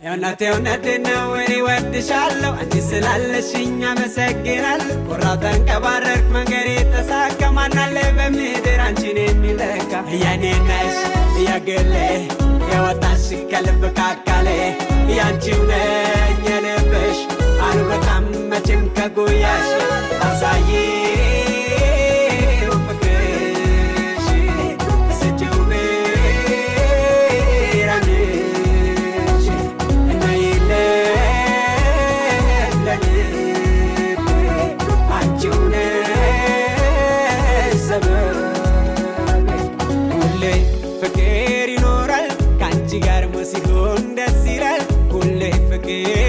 እውነቴ ነው እኔ ወድሻለሁ አንቺ ስላለሽኝ አመሰግናለሁ ቆራው ተንቀባረርክ መንገዴ ተሳካ ማናለ በምድር አንቺን የሚለካ የኔ ነሽ የግሌ የወጣሽ ከልብ ካካሌ ያንቺው ነኝ የልብሽ አልወጣም መቼም ከጉያሽ አሳዬው ፍቅርሽ ስጪው ብርሃንሽ ነይልኝ ለልቤ አንቺው ነሽ ሰበቤ ሁሌ ፍቅር ይኖራል ካንቺ ጋር ሲሆን ደስ ይላል ሁሌ ፍቅር